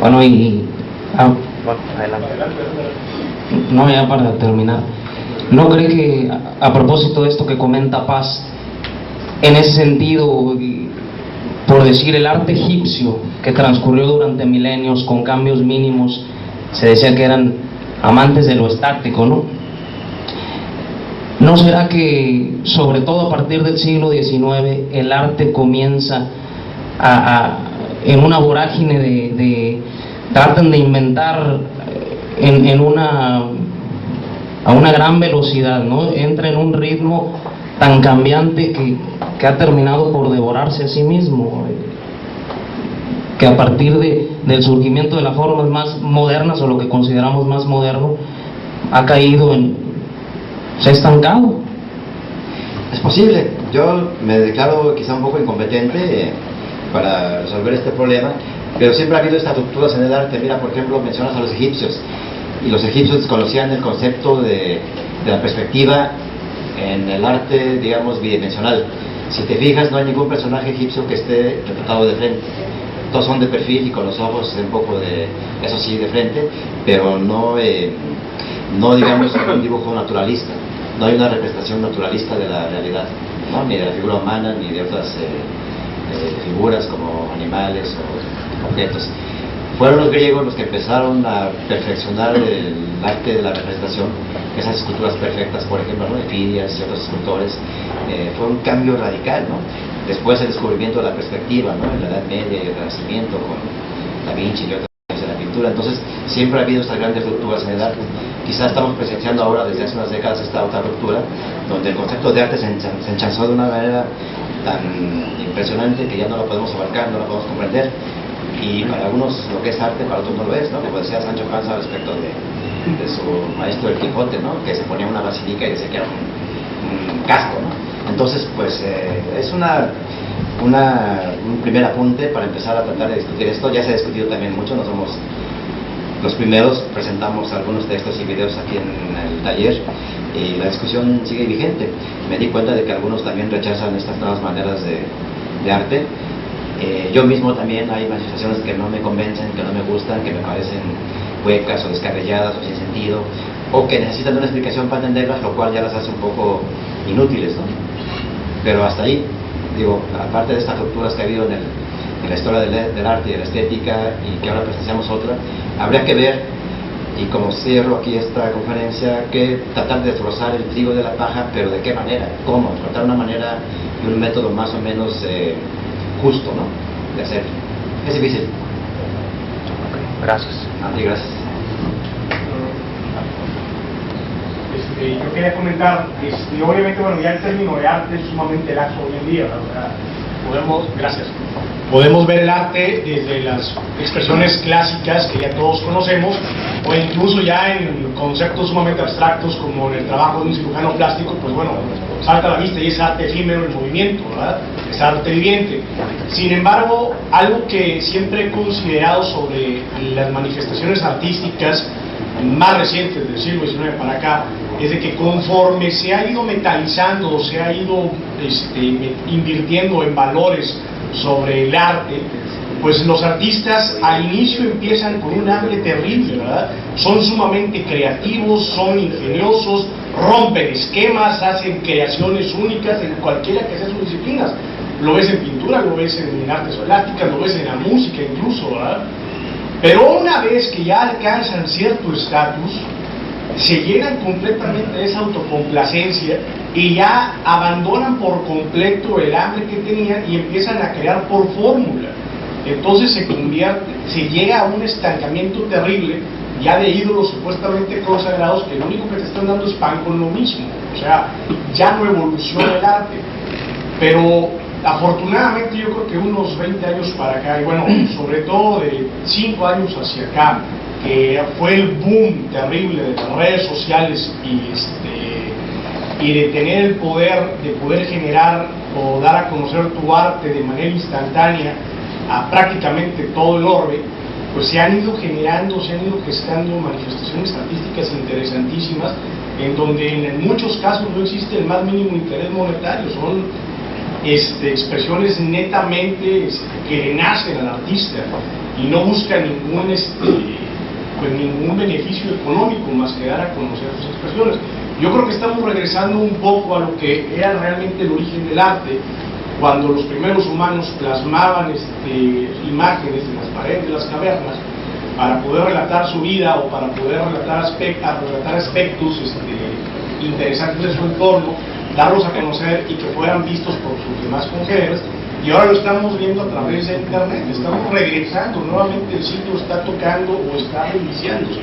Speaker 4: Bueno, bueno, adelante. No, ya para terminar, ¿no cree que a propósito de esto que comenta Paz, en ese sentido, por decir, el arte egipcio que transcurrió durante milenios con cambios mínimos, se decía que eran amantes de lo estático, ¿no? ¿No será que, sobre todo a partir del siglo XIX, el arte comienza en una vorágine de tratan de inventar a una gran velocidad, ¿no? Entra en un ritmo tan cambiante que ha terminado por devorarse a sí mismo, que a partir del surgimiento de las formas más modernas, o lo que consideramos más moderno, ha caído se ha estancado.
Speaker 3: Es posible. Yo me declaro quizá un poco incompetente para resolver este problema, pero siempre ha habido estas rupturas en el arte. Mira, por ejemplo, mencionas a los egipcios, y los egipcios desconocían el concepto de la perspectiva en el arte, digamos, bidimensional. Si te fijas, no hay ningún personaje egipcio que esté retratado de frente. Todos son de perfil y con los ojos un poco eso sí, de frente, pero no digamos un dibujo naturalista. No hay una representación naturalista de la realidad, ¿no? Ni de la figura humana, ni de otras figuras como animales o objetos. Fueron los griegos los que empezaron a perfeccionar el arte de la representación, esas esculturas perfectas, por ejemplo, ¿no? De Fidias y otros escultores. Fue un cambio radical, ¿no? Después el descubrimiento de la perspectiva, ¿no? En la Edad Media y el Renacimiento con Da Vinci y otros de la pintura. Entonces siempre ha habido estas grandes rupturas en el arte. Quizás estamos presenciando ahora desde hace unas décadas esta otra ruptura, donde el concepto de arte se enchazó de una manera tan impresionante que ya no lo podemos abarcar, no lo podemos comprender. Y para algunos lo que es arte, para otros no lo es, ¿no? Como decía Sancho Panza respecto de su maestro el Quijote, ¿no? Que se ponía una basílica y decía que era un casco, ¿no? Entonces, pues es un primer apunte para empezar a tratar de discutir esto. Ya se ha discutido también mucho, no somos los primeros, presentamos algunos textos y videos aquí en el taller y la discusión sigue vigente. Me di cuenta de que algunos también rechazan estas nuevas maneras de arte. Yo mismo también hay manifestaciones que no me convencen, que no me gustan, que me parecen huecas o descabelladas o sin sentido, o que necesitan una explicación para entenderlas, lo cual ya las hace un poco inútiles, ¿no? Pero hasta ahí, digo, aparte de estas rupturas que ha habido en la historia del arte y de la estética, y que ahora presenciamos otra, habría que ver, y como cierro aquí esta conferencia, que tratar de desbrozar el trigo de la paja, pero ¿de qué manera? ¿Cómo? Encontrar una manera y un método más o menos justo, ¿no? De hacerlo. Es difícil.
Speaker 4: Gracias.
Speaker 3: Andy, gracias.
Speaker 5: Yo quería comentar, obviamente, bueno, ya el término de arte es sumamente laxo hoy en día, ¿verdad? Podemos ver el arte desde las expresiones clásicas que ya todos conocemos, o incluso ya en conceptos sumamente abstractos como en el trabajo de un cirujano plástico, pues bueno, salta a la vista y es arte efímero en movimiento, ¿verdad? Es arte viviente. Sin embargo, algo que siempre he considerado sobre las manifestaciones artísticas más recientes del siglo XIX para acá, es de que conforme se ha ido metalizando o se ha ido invirtiendo en valores sobre el arte, pues los artistas al inicio empiezan con un hambre terrible, ¿verdad? Son sumamente creativos, son ingeniosos, rompen esquemas, hacen creaciones únicas en cualquiera que sea sus disciplinas. Lo ves en pintura, lo ves en artes plásticas, lo ves en la música incluso, ¿verdad? Pero una vez que ya alcanzan cierto estatus, se llenan completamente de esa autocomplacencia y ya abandonan por completo el hambre que tenían y empiezan a crear por fórmula. Entonces se llega a un estancamiento terrible, ya de ídolos supuestamente consagrados que lo único que te están dando es pan con lo mismo. O sea, ya no evoluciona el arte. Pero afortunadamente yo creo que unos 20 años para acá, y bueno, sobre todo de 5 años hacia acá, que fue el boom terrible de las redes sociales y de tener el poder de poder generar o dar a conocer tu arte de manera instantánea a prácticamente todo el orbe, pues se han ido generando, se han ido gestando manifestaciones artísticas interesantísimas en donde en muchos casos no existe el más mínimo interés monetario, son expresiones netamente que nacen al artista y no buscan ningún beneficio económico más que dar a conocer sus expresiones. Yo creo que estamos regresando un poco a lo que era realmente el origen del arte, cuando los primeros humanos plasmaban imágenes en las paredes de las cavernas para poder relatar su vida o para poder relatar aspectos interesantes de su entorno, darlos a conocer y que fueran vistos por sus demás congéneres. Y ahora lo estamos viendo a través de internet, estamos regresando, nuevamente el ciclo está tocando o está reiniciándose.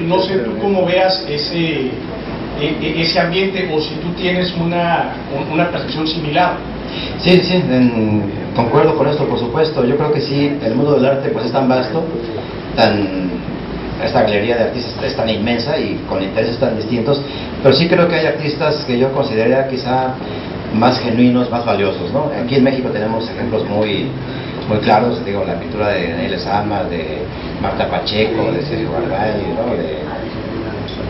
Speaker 5: No sé tú cómo veas ese ambiente o si tú tienes una percepción similar.
Speaker 3: Sí, concuerdo con esto, por supuesto. Yo creo que sí, el mundo del arte pues es tan vasto, esta galería de artistas es tan inmensa y con intereses tan distintos, pero sí creo que hay artistas que yo consideraría quizá más genuinos, más valiosos, ¿no? Aquí en México tenemos ejemplos muy claros, digo, la pintura de Daniel Lezama, de Marta Pacheco, de Sergio Gargallo, ¿no?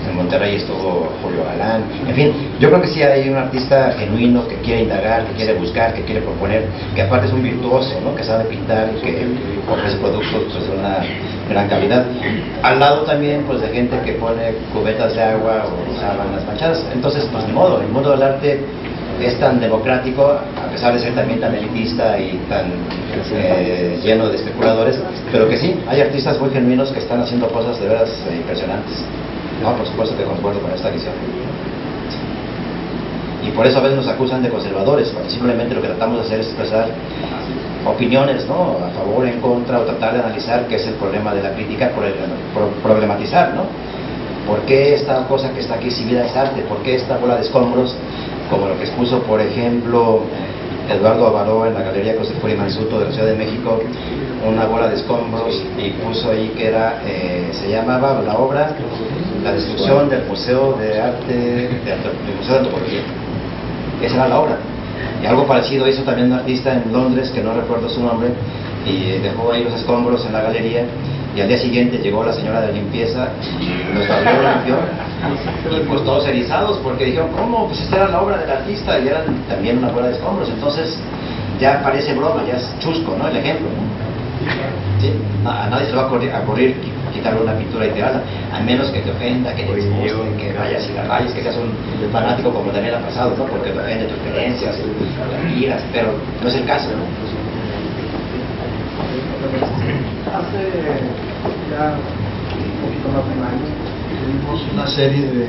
Speaker 3: En Monterrey estuvo Julio Galán, en fin, yo creo que sí hay un artista genuino que quiere indagar, que quiere buscar, que quiere proponer, que aparte es un virtuoso, ¿no? Que sabe pintar y que ofrece productos pues, de una gran calidad. Al lado también pues de gente que pone cubetas de agua o sábanas manchadas. Entonces pues ni modo, el mundo del arte es tan democrático, a pesar de ser también tan elitista y tan lleno de especuladores, pero que sí, hay artistas muy genuinos que están haciendo cosas de veras impresionantes. No, por supuesto que concuerdo con esta visión. Y por eso a veces nos acusan de conservadores, cuando simplemente lo que tratamos de hacer es expresar opiniones, ¿no? A favor, en contra, o tratar de analizar qué es el problema de la crítica, problematizar, ¿no? ¿Por qué esta cosa que está aquí exhibida es arte? ¿Por qué esta bola de escombros, como lo que expuso, por ejemplo, Eduardo Avaró en la Galería José Furi Mansuto de la Ciudad de México, una bola de escombros, y puso ahí que era, se llamaba la obra La destrucción del Museo de Arte, del Museo de Antropología. Esa era la obra. Y algo parecido hizo también un artista en Londres, que no recuerdo su nombre, y dejó ahí los escombros en la galería, y al día siguiente llegó la señora de limpieza, los barrió, limpió, y pues todos erizados, porque dijeron, ¿cómo? Pues esta era la obra del artista, y era también una bola de escombros. Entonces ya parece broma, ya es chusco, ¿no? El ejemplo, ¿no? ¿Sí? A nadie se le va a ocurrir quitarle una pintura y tirarla, a menos que te ofenda, que te disguste, que vayas y la rayes, que seas un fanático, como también ha pasado, ¿no? Porque te ofende tus creencias, las tiras, pero no es el caso, ¿no?
Speaker 6: Hace ya un poquito más de un año tuvimos una serie de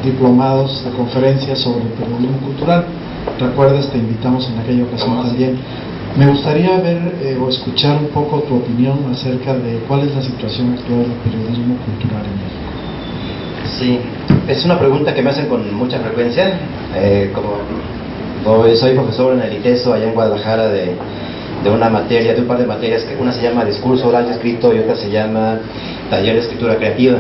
Speaker 6: diplomados, de conferencias sobre el periodismo cultural. ¿Recuerdas? Te invitamos en aquella ocasión también. Me gustaría ver o escuchar un poco tu opinión acerca de cuál es la situación actual del periodismo cultural en México.
Speaker 3: Sí, es una pregunta que me hacen con mucha frecuencia. Como soy profesor en el ITESO allá en Guadalajara de una materia, de un par de materias, que una se llama Discurso Oral Escrito y otra se llama Taller de Escritura Creativa,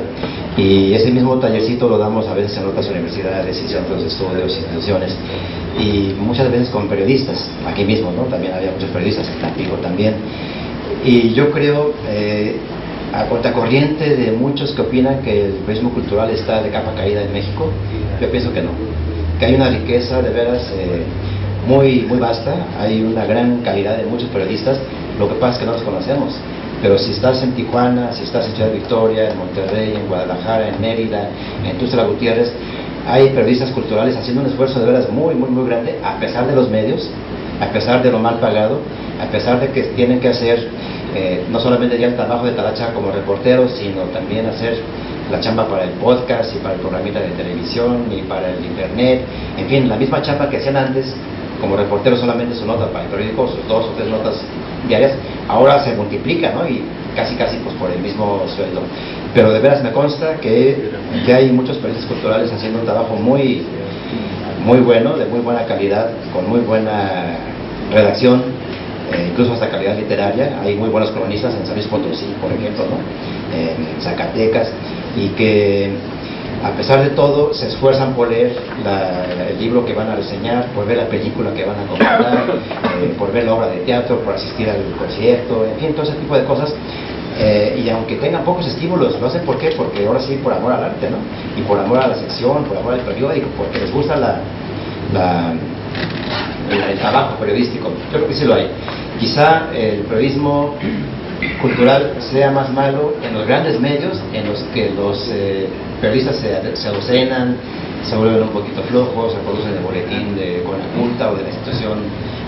Speaker 3: y ese mismo tallercito lo damos a veces en otras universidades y centros de estudios, instituciones, y muchas veces con periodistas, aquí mismo, ¿no? También había muchos periodistas, en Tampico también, y yo creo, a contracorriente de muchos que opinan que el periodismo cultural está de capa caída en México, yo pienso que no, que hay una riqueza de veras muy vasta, hay una gran calidad de muchos periodistas, lo que pasa es que no los conocemos. Pero si estás en Tijuana, si estás en Ciudad Victoria, en Monterrey, en Guadalajara, en Mérida, en Tuxtla Gutiérrez, hay periodistas culturales haciendo un esfuerzo de veras muy grande, a pesar de los medios, a pesar de lo mal pagado, a pesar de que tienen que hacer no solamente ya el trabajo de talacha como reporteros, sino también hacer la chamba para el podcast y para el programita de televisión y para el internet, en fin, la misma chamba que hacían antes como reporteros, solamente su nota para el periódico, sus 2 o 3 notas diarias, ahora se multiplica, ¿no? Y casi pues por el mismo sueldo. Pero de veras me consta que hay muchos periodistas culturales haciendo un trabajo muy bueno, de muy buena calidad, con muy buena redacción, incluso hasta calidad literaria. Hay muy buenos cronistas en San Luis Potosí, por ejemplo, ¿no? En Zacatecas, y que a pesar de todo se esfuerzan por leer el libro que van a reseñar, por ver la película que van a comentar, por ver la obra de teatro, por asistir al concierto, en fin, todo ese tipo de cosas. Y aunque tengan pocos estímulos, lo hacen ¿por qué? Porque ahora sí, por amor al arte, ¿no? Y por amor a la sección, por amor al periódico, porque les gusta el trabajo periodístico. Yo creo que sí lo hay. Quizá el periodismo cultural sea más malo en los grandes medios, en los que los periodistas se adocenan, se vuelven un poquito flojos, reproducen el boletín de Conaculta o de la institución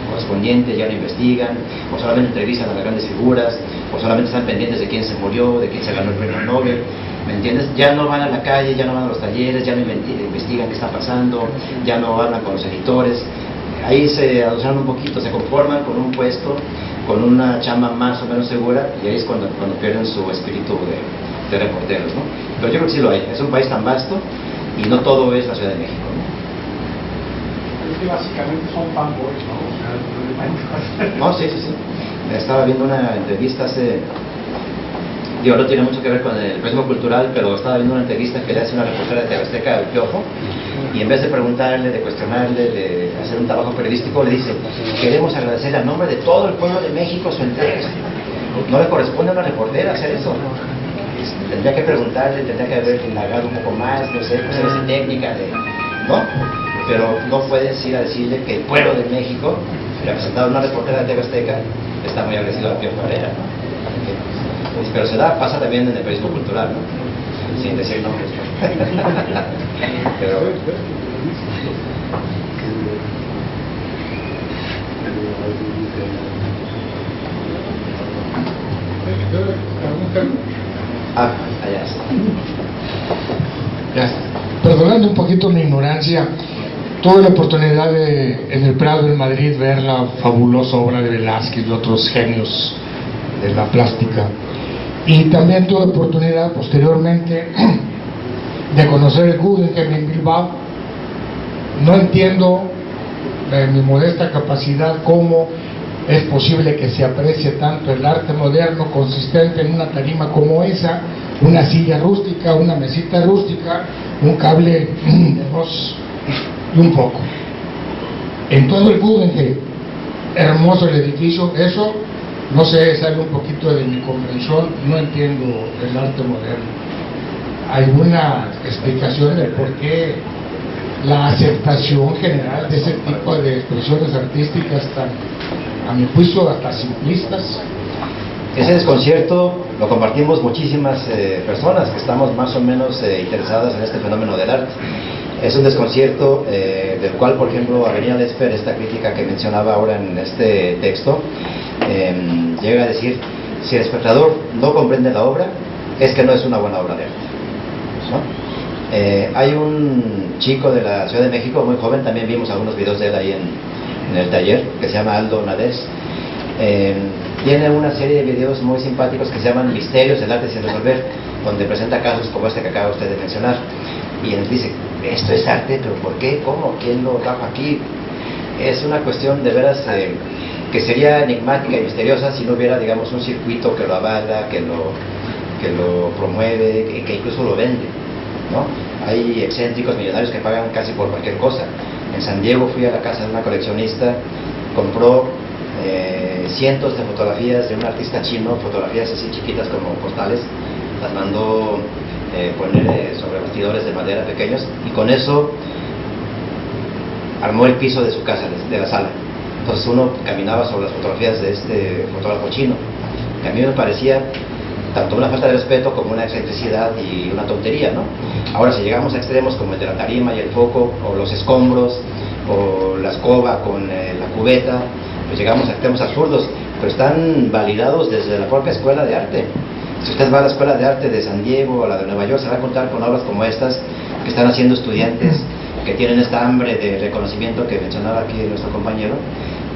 Speaker 3: correspondiente, ya no investigan, o solamente entrevistan a las grandes figuras, o solamente están pendientes de quién se murió, de quién se ganó el premio Nobel, ¿me entiendes? Ya no van a la calle, ya no van a los talleres, ya no investigan qué está pasando, ya no hablan con los editores. Ahí se adocenan un poquito, se conforman con un puesto, con una chamba más o menos segura, y ahí es cuando pierden su espíritu de reporteros, ¿no? Pero yo creo que sí lo hay. Es un país tan vasto y no todo es la Ciudad de México, ¿no?
Speaker 6: Es que básicamente son fanboys, ¿no? O sea,
Speaker 3: no, sí. Estaba viendo una entrevista no tiene mucho que ver con el periodismo cultural, pero estaba viendo una entrevista que le hace una reportera de TV Azteca al Piojo, y en vez de preguntarle, de cuestionarle, de hacer un trabajo periodístico, le dice: queremos agradecerle a nombre de todo el pueblo de México su entrega. No le corresponde a una reportera hacer eso. Tendría que preguntarle, tendría que haber indagado un poco más, no sé, cuestiones de técnica, ¿no? Pero no puedes ir a decirle que el pueblo de México, representado una reportera de TV Azteca, está muy agradecido a Piojo Herrera, ¿no? Pero pasa también en el periodismo cultural, ¿no? Sin decir nombres. Pero Allá está.
Speaker 7: Ya. Perdonando un poquito mi ignorancia, tuve la oportunidad de, en el Prado en Madrid, ver la fabulosa obra de Velázquez y otros genios de la plástica, y también tuve oportunidad posteriormente de conocer el Guggenheim en Bilbao. No entiendo, en mi modesta capacidad, cómo es posible que se aprecie tanto el arte moderno consistente en una tarima como esa, una silla rústica, una mesita rústica, un cable de voz y un foco. En todo el Guggenheim, hermoso el edificio. Eso, no sé, sale un poquito de mi comprensión, no entiendo el arte moderno. ¿Alguna explicación de por qué la aceptación general de ese tipo de expresiones artísticas tan, a mi juicio, hasta simplistas?
Speaker 3: Ese desconcierto lo compartimos muchísimas personas que estamos más o menos interesadas en este fenómeno del arte. Es un desconcierto del cual, por ejemplo, Avenida Lesper, esta crítica que mencionaba ahora en este texto, llega a decir: si el espectador no comprende la obra, es que no es una buena obra de arte, ¿no? Hay un chico de la Ciudad de México, muy joven, también vimos algunos videos de él ahí en el taller, que se llama Aldo Nades. Tiene una serie de videos muy simpáticos que se llaman Misterios del Arte sin Resolver, donde presenta casos como este que acaba usted de mencionar, y él dice: esto es arte, pero ¿por qué? ¿Cómo? ¿Quién lo trajo aquí? Es una cuestión de veras que sería enigmática y misteriosa si no hubiera, digamos, un circuito que lo avala, que lo promueve, que incluso lo vende, ¿no? Hay excéntricos millonarios que pagan casi por cualquier cosa. En San Diego fui a la casa de una coleccionista, compró cientos de fotografías de un artista chino, fotografías así chiquitas como postales, las mandó poner sobre bastidores de madera pequeños, y con eso armó el piso de su casa, de la sala. Entonces uno caminaba sobre las fotografías de este fotógrafo chino, que a mí me parecía tanto una falta de respeto como una excentricidad y una tontería, ¿no? Ahora, si llegamos a extremos como el de la tarima y el foco, o los escombros, o la escoba con la cubeta, pues llegamos a extremos absurdos, pero están validados desde la propia escuela de arte. Si usted va a la escuela de arte de San Diego o la de Nueva York, se va a encontrar con obras como estas que están haciendo estudiantes que tienen esta hambre de reconocimiento que mencionaba aquí nuestro compañero,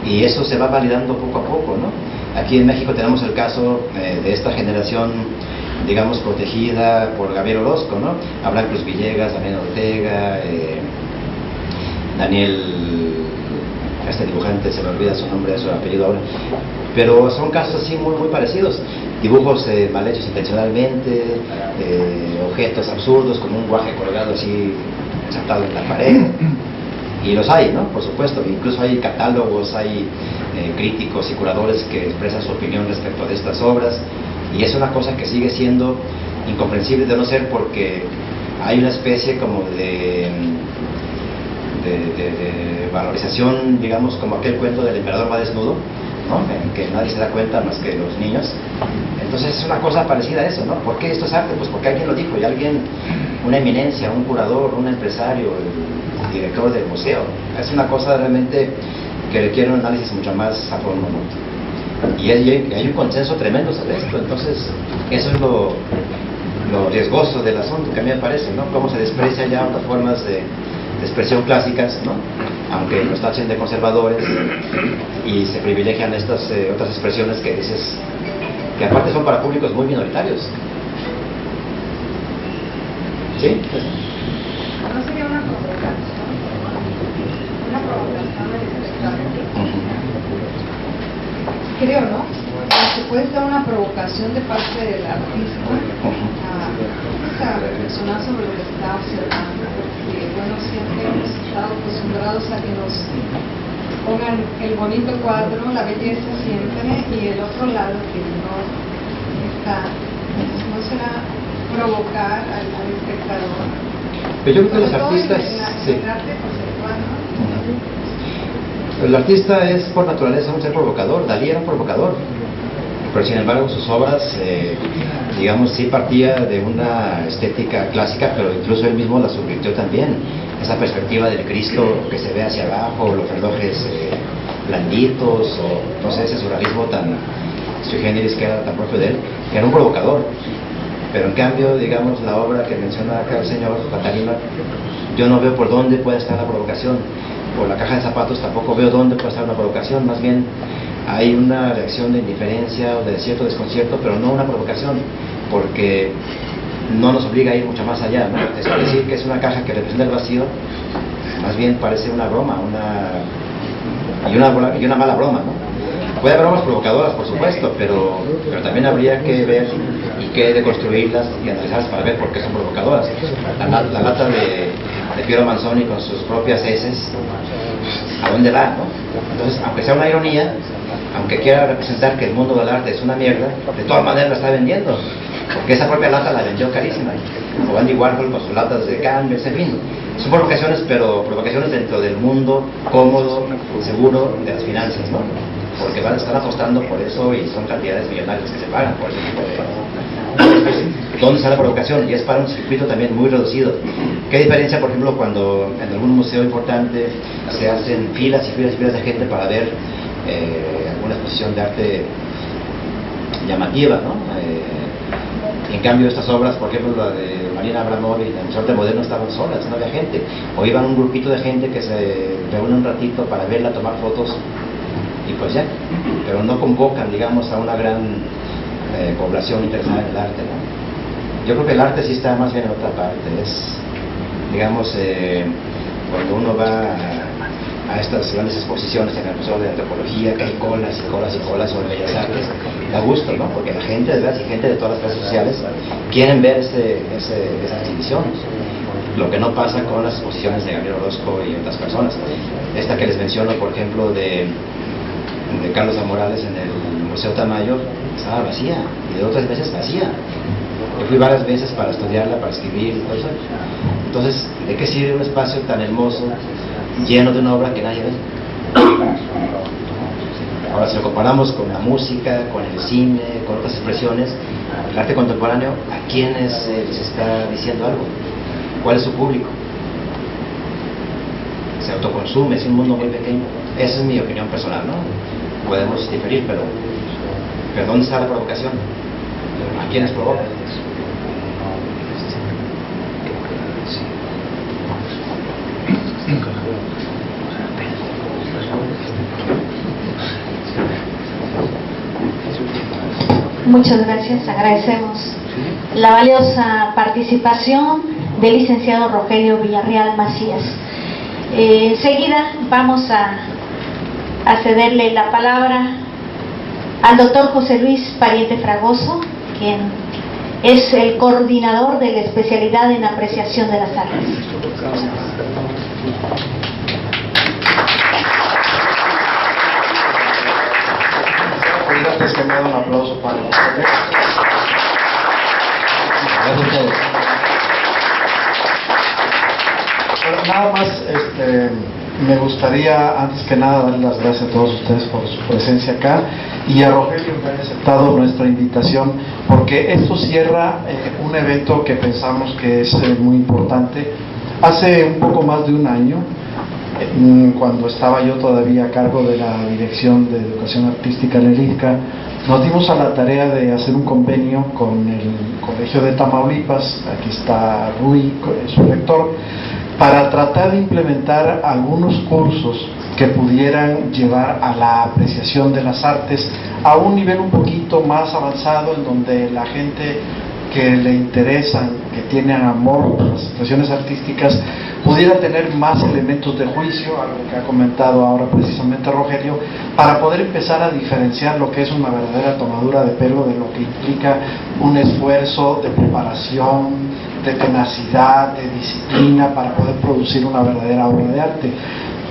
Speaker 3: y eso se va validando poco a poco, ¿no? Aquí en México tenemos el caso de esta generación, digamos, protegida por Gabriel Orozco, ¿no? Abraham Cruz Villegas, Daniel Ortega, Daniel, este dibujante, se me olvida su nombre, su apellido ahora, pero son casos así muy, muy parecidos. Dibujos mal hechos intencionalmente, objetos absurdos como un guaje colgado así ensartado en la pared, y los hay, ¿no? Por supuesto, incluso hay catálogos, hay críticos y curadores que expresan su opinión respecto de estas obras, y es una cosa que sigue siendo incomprensible, de no ser porque hay una especie como de valorización, digamos, como aquel cuento del emperador va desnudo, ¿no? En que nadie se da cuenta más que los niños. Entonces es una cosa parecida a eso, ¿no? ¿Por qué esto es arte? Pues porque alguien lo dijo, y alguien, una eminencia, un curador, un empresario, el director del museo. Es una cosa realmente que requiere un análisis mucho más a fondo, ¿no? Y hay un consenso tremendo sobre esto. Entonces eso es lo riesgoso del asunto, que a mí me parece, ¿no? Cómo se desprecia ya otras formas de expresión clásicas, ¿no? Aunque nos tachen de conservadores, y se privilegian estas otras expresiones que dices, que aparte son para públicos muy minoritarios. ¿Sí?
Speaker 8: ¿No sería una provocación? Una provocación del espectador. Creo, ¿no? Que puede ser una provocación de parte del artista a reflexionar sobre lo que está observando, porque bueno, siempre hemos estado acostumbrados a que nos pongan el bonito cuadro, la belleza siempre, y el otro lado que no está. No será provocar al espectador.
Speaker 3: Pero yo creo que los artistas, sí.
Speaker 8: El arte conceptual, ¿no?
Speaker 3: El artista es por naturaleza un ser provocador. Dalí era un provocador, pero sin embargo sus obras digamos, sí partía de una estética clásica, pero incluso él mismo la subvirtió también. Esa perspectiva del Cristo que se ve hacia abajo, los relojes blanditos, o no sé, ese surrealismo tan sui generis que era tan propio de él, que era un provocador. Pero en cambio, digamos, la obra que menciona acá el señor, La Tarima, yo no veo por dónde puede estar la provocación. Por La Caja de Zapatos tampoco veo dónde puede estar una provocación, más bien hay una reacción de indiferencia o de cierto desconcierto, pero no una provocación, porque no nos obliga a ir mucho más allá, ¿no? Es decir, que es una caja que representa el vacío, más bien parece una broma, y una mala broma, ¿no? Puede haber bromas provocadoras, por supuesto, pero también habría que ver y que deconstruirlas y analizarlas para ver por qué son provocadoras. La lata de Piero Manzoni con sus propias heces, ¿a dónde va, no? Entonces, aunque sea una ironía, aunque quiera representar que el mundo del arte es una mierda, de todas maneras la está vendiendo, porque esa propia lata la vendió carísima. O Andy Warhol con sus latas de Canvas, en fin. Son provocaciones, pero provocaciones dentro del mundo cómodo, seguro de las finanzas, ¿no? Porque están apostando por eso y son cantidades millonarias que se pagan por ese tipo de... ¿Dónde está la provocación? Y es para un circuito también muy reducido. ¿Qué diferencia, por ejemplo, cuando en algún museo importante se hacen filas y filas y filas de gente para ver alguna exposición de arte llamativa, ¿no? En cambio, estas obras, por ejemplo, la de Marina Abramovic en el Museo de Arte Moderno, estaban solas, no había gente. O iban un grupito de gente que se reúne un ratito para verla, tomar fotos y pues ya. Pero no convocan, digamos, a una gran población interesada en el arte, ¿no? Yo creo que el arte sí está más bien en otra parte. Es, digamos, cuando uno va a estas grandes exposiciones en el Museo de Antropología, que hay colas y colas y colas sobre bellas artes, da gusto, ¿no? Porque la gente, de verdad, y gente de todas las clases sociales quieren ver esa exhibición. Lo que no pasa con las exposiciones de Gabriel Orozco y otras personas. Esta que les menciono, por ejemplo, de Carlos A. Morales en el Museo Tamayo, estaba vacía, y de otras veces vacía. Yo fui varias veces para estudiarla, para escribir y todo eso. Entonces, ¿de qué sirve un espacio tan hermoso, lleno de una obra que nadie ve? Ahora, si lo comparamos con la música, con el cine, con otras expresiones, el arte contemporáneo, ¿a quiénes les está diciendo algo? ¿Cuál es su público? Se autoconsume, es un mundo muy pequeño. Esa es mi opinión personal, ¿no? Podemos diferir, pero ¿dónde está la provocación? ¿A quiénes provoca?
Speaker 1: Muchas gracias, agradecemos la valiosa participación del licenciado Rogelio Villarreal Macías. Enseguida vamos a cederle la palabra al doctor José Luis Pariente Fragoso, quien es el coordinador de la especialidad en apreciación de las artes.
Speaker 6: Antes que nada, un aplauso para ustedes. Pero nada más, me gustaría antes que nada darles las gracias a todos ustedes por su presencia acá y a Rogelio que haya aceptado nuestra invitación, porque esto cierra un evento que pensamos que es muy importante. Hace un poco más de un año, cuando estaba yo todavía a cargo de la Dirección de Educación Artística en el IDCA, nos dimos a la tarea de hacer un convenio con el Colegio de Tamaulipas, aquí está Rui, su rector, para tratar de implementar algunos cursos que pudieran llevar a la apreciación de las artes a un nivel un poquito más avanzado, en donde la gente que le interesan, que tienen amor por las expresiones artísticas, pudiera tener más elementos de juicio, algo que ha comentado ahora precisamente Rogelio, para poder empezar a diferenciar lo que es una verdadera tomadura de pelo de lo que implica un esfuerzo de preparación, de tenacidad, de disciplina para poder producir una verdadera obra de arte.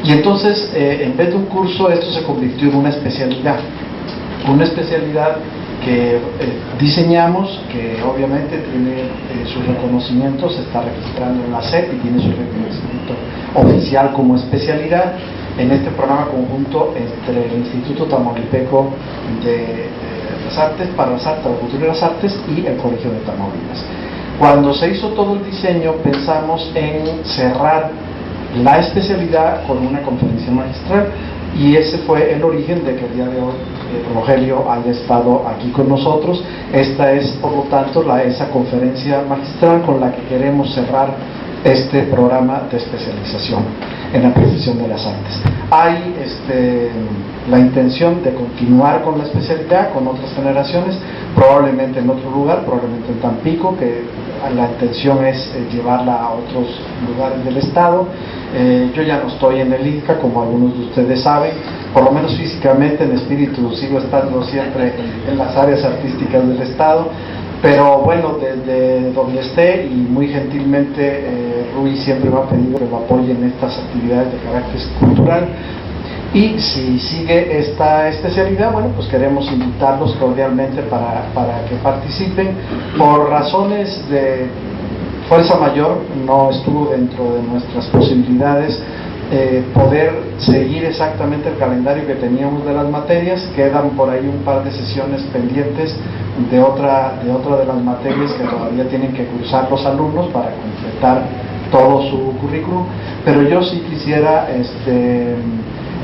Speaker 6: Y entonces, en vez de un curso, esto se convirtió en una especialidad que diseñamos, que obviamente tiene su reconocimiento, se está registrando en la SEP y tiene su reconocimiento oficial como especialidad en este programa conjunto entre el Instituto Tamaulipeco de las Artes, para las Artes, la Cultura y las Artes y el Colegio de Tamaulipas. Cuando se hizo todo el diseño, pensamos en cerrar la especialidad con una conferencia magistral, y ese fue el origen de que el día de hoy Rogelio haya estado aquí con nosotros. Esta es, por lo tanto, esa conferencia magistral con la que queremos cerrar este programa de especialización en la profesión de las artes. Hay la intención de continuar con la especialidad con otras generaciones, probablemente en otro lugar, probablemente en Tampico, que la intención es llevarla a otros lugares del estado. Yo ya no estoy en el INCA, como algunos de ustedes saben, por lo menos físicamente, en espíritu sigo estando siempre en las áreas artísticas del estado, pero bueno, desde donde esté, y muy gentilmente Rui siempre me ha pedido que lo apoye en estas actividades de carácter cultural. Y si sigue esta especialidad, bueno, pues queremos invitarlos cordialmente para que participen. Por razones de fuerza mayor no estuvo dentro de nuestras posibilidades poder seguir exactamente el calendario que teníamos de las materias. Quedan por ahí un par de sesiones pendientes de otra de las materias que todavía tienen que cursar los alumnos para completar todo su currículum, pero yo sí quisiera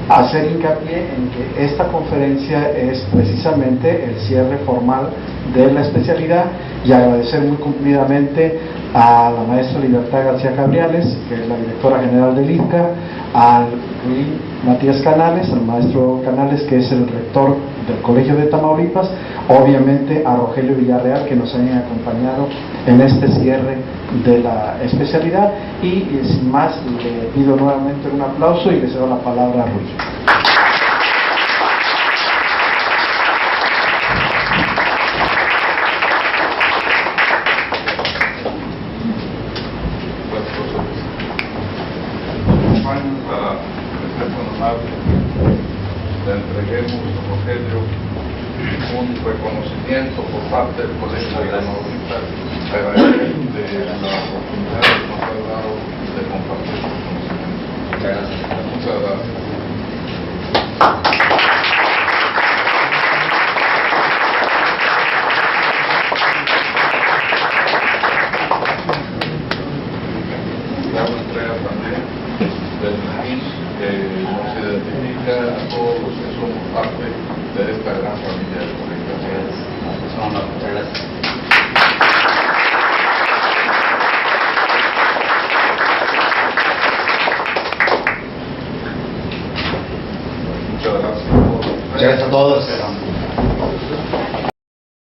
Speaker 6: hacer hincapié en que esta conferencia es precisamente el cierre formal de la especialidad, y agradecer muy cumplidamente a la maestra Libertad García Cabriales, que es la directora general del INCA, al Luis Matías Canales, al maestro Canales, que es el rector del Colegio de Tamaulipas, obviamente a Rogelio Villarreal, que nos han acompañado en este cierre de la especialidad, y sin más le pido nuevamente un aplauso y le cedo la palabra a Rui.
Speaker 2: Le entreguemos a Rogelio un reconocimiento por parte del Colegio de Tamaulipas, agradecerle la oportunidad que nos ha dado de compartir sus conocimientos. Muchas gracias. Muchas gracias. La entrega también del MIS, que nos identifica a todos los que somos parte de esta gran familia de comunicaciones. Muchas gracias.
Speaker 3: Muchas gracias a todos.